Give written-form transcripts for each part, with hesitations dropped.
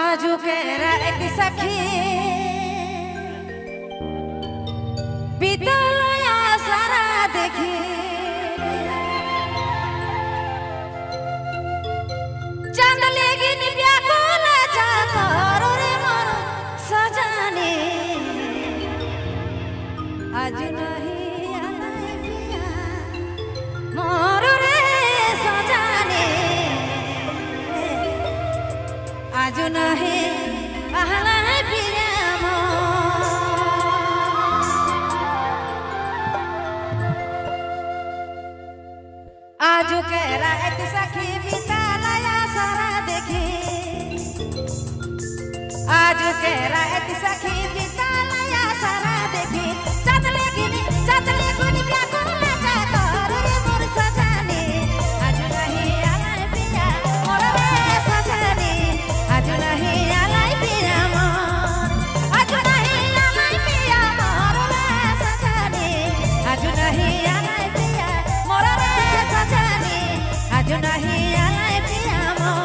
आजू के एक सखी बीतलया सारा देखी चांद लेगिन व्याकुल जाकर रे मोर सजनी आज नहीं आए पिया मोर रे सजनी आज नहीं आए पिया आजू के रात सखी बीतलया सारा देखी आजू के रात सखी बीतलया सारा देखी चांद लेगिन व्याकुल जाकर रे मोर सजनी आज नहीं आए पिया मोर रे सजनी आज नहीं आए पिया मोर आज नहीं आए पिया मोर रे सजनी आज नहीं आए पिया मोर रे सजनी आज नहीं आए पिया मोर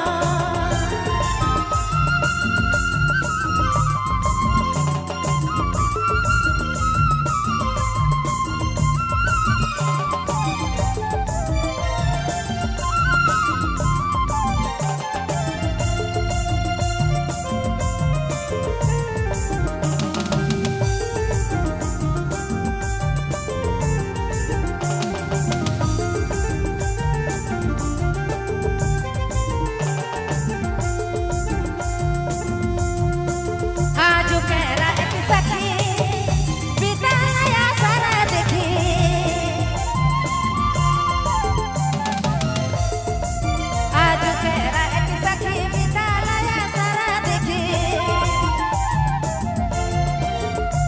आजू के रात सखी बीतलया सारा देखी आजू के रात सखी बीतलया सारा देखी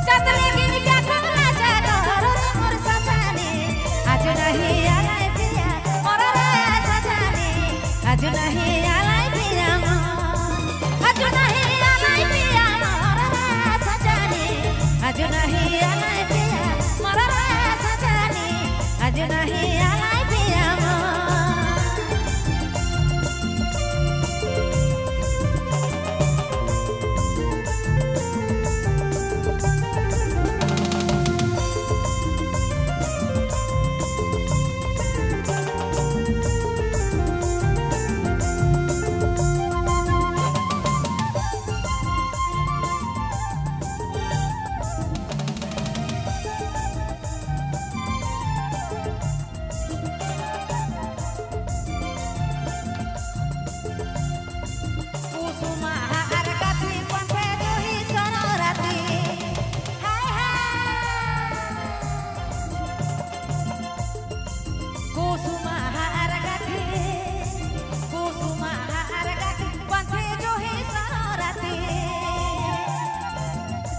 चांद लेगिन व्याकुल जाकर रे मोर सजनी आज नहीं आए पिया मोर रे सजनी आज नहीं आए पिया मोर आज नहीं आए पिया मोर रे सजनी आज नहीं आए पिया मोर रे सजनी आज नहीं आए पिया मोर कुसुमा हारगाथी पंथे जोही सोनराती हाय हाय कुसुमा हारगाथी पंथे जोही सोनराती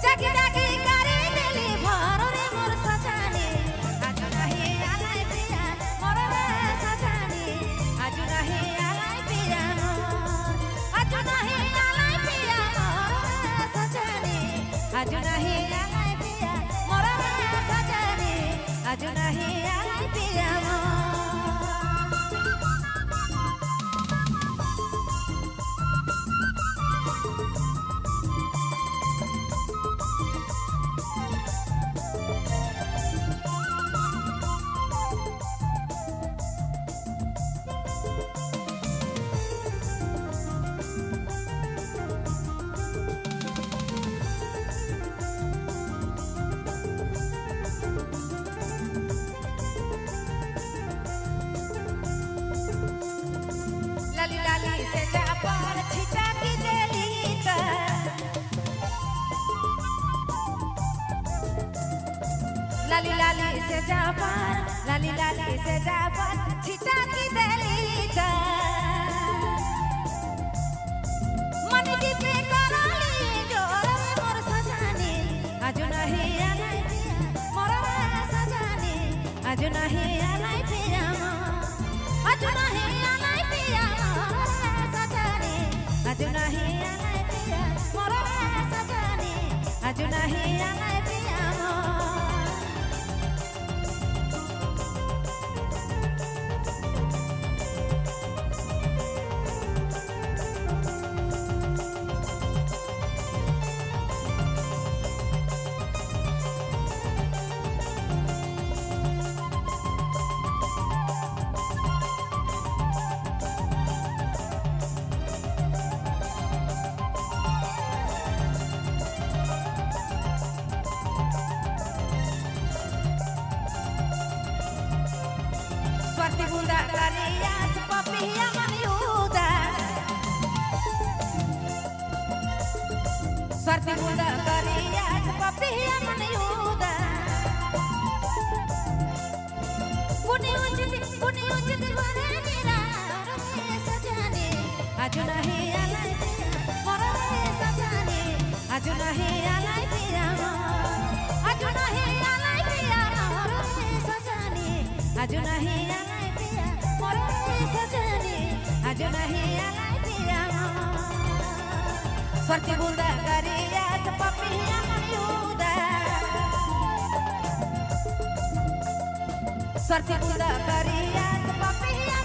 जागी जागी करे दिली भर रे मोर सजनी आज नहीं आए पिया मोर रे सजनी आज नहीं आए पिया आज नहीं आए पिया मोर रे सजनी आज नहीं आए पिया मोर रे सजनी आज नहीं आए पिया लाली लाली से जा पर छिटा की देली त लाली लाली से जा पर छिटा की देली त मन की पे करली जोर मोर सजनी आज नहीं आए पिया मोर रे सजनी आज नहीं आए पिया आज नहीं आए पिया मोर रे सजनी आज नहीं आए पिया मोर रे सजनी आज नहीं आए पिया मोर Seperti bunda karya seperti yang meniuda. Seperti bunda karya seperti yang meniuda. Buni ujit berenira orang sajani. Aju nahi alai dia orang sajani. Aju nahi alai dia. Aju nahi alai dia orang sajani. Aju nahi alai dia orang sajani. Aju nahi alai dia. Seperti bunda karya seperti yang meniuda. Seperti bunda karya seperti yang